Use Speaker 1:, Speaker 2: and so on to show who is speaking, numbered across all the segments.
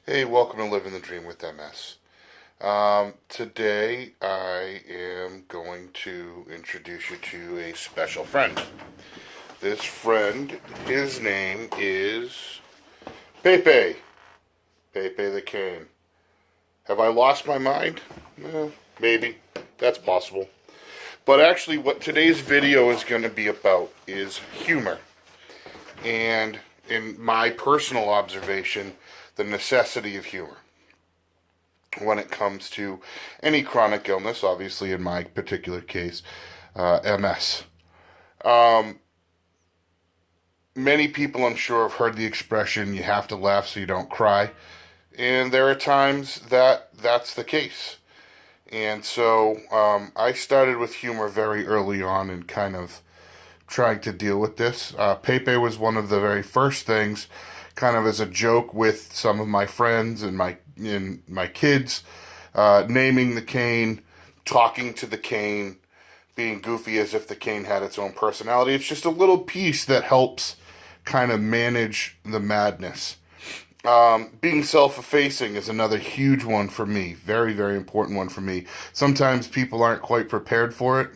Speaker 1: Hey, welcome to Living the Dream with MS. Today I am going to introduce you to a special friend. This friend, his name is Pepe. Pepe the Cane. Have I lost my mind? Maybe. That's possible. But actually, what today's video is going to be about is humor. And in my personal observation, the necessity of humor when it comes to any chronic illness, obviously in my particular case, MS. Many people, I'm sure, have heard the expression, you have to laugh so you don't cry. And there are times that that's the case. And so I started with humor very early on and kind of trying to deal with this. Pepe was one of the very first things, kind of as a joke with some of my friends and my kids, naming the cane, talking to the cane, being goofy as if the cane had its own personality. It's just a little piece that helps kind of manage the madness. Being self-effacing is another huge one for me. Very, very important one for me. Sometimes people aren't quite prepared for it.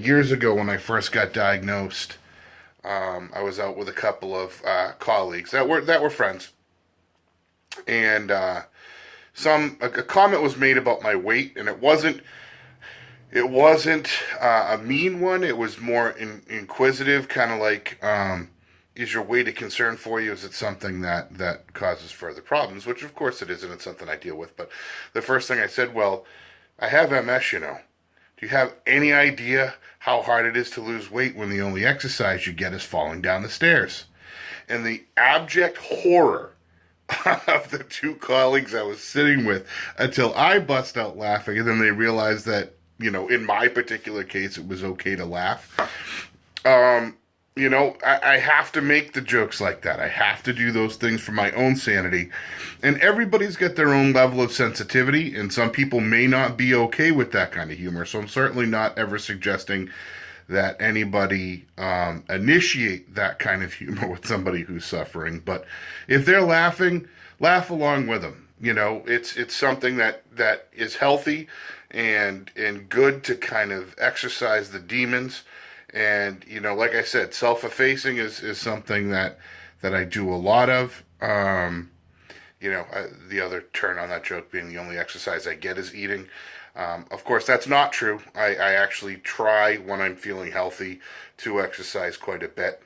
Speaker 1: Years ago when I first got diagnosed, I was out with a couple of colleagues that were friends, and a comment was made about my weight, and it wasn't a mean one. It was more inquisitive, kind of like, is your weight a concern for you? Is it something that causes further problems? Which of course it is, and it's something I deal with. But the first thing I said, well, I have MS, you know. Do you have any idea how hard it is to lose weight when the only exercise you get is falling down the stairs? And the abject horror of the two colleagues I was sitting with until I bust out laughing, and then they realized that, you know, in my particular case, it was okay to laugh. I have to make the jokes like that. I have to do those things for my own sanity. And everybody's got their own level of sensitivity, and some people may not be okay with that kind of humor. So I'm certainly not ever suggesting that anybody initiate that kind of humor with somebody who's suffering. But if they're laughing, laugh along with them. You know, it's something that is healthy and good to kind of exercise the demons. And, you know, like I said, self-effacing is something that I do a lot of. The other turn on that joke being the only exercise I get is eating. Of course, that's not true. I actually try when I'm feeling healthy to exercise quite a bit.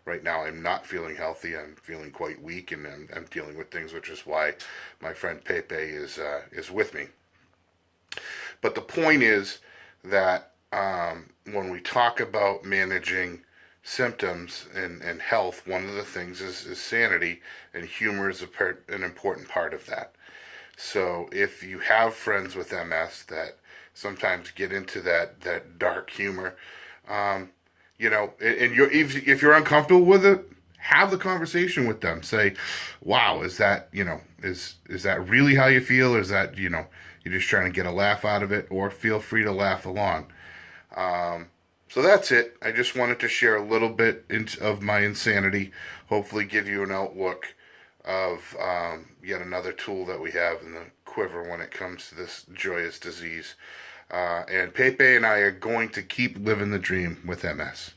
Speaker 1: Right now, I'm not feeling healthy. I'm feeling quite weak, and I'm dealing with things, which is why my friend Pepe is with me. But the point is that when we talk about managing symptoms and health, one of the things is sanity, and humor is an important part of that. So if you have friends with MS that sometimes get into that dark humor, and if you're uncomfortable with it, have the conversation with them. Say, "Wow, is that is that really how you feel? Or is that you're just trying to get a laugh out of it?" Or feel free to laugh along. So that's it. I just wanted to share a little bit of my insanity. Hopefully, give you an outlook of yet another tool that we have in the quiver when it comes to this joyous disease. And Pepe and I are going to keep living the dream with MS.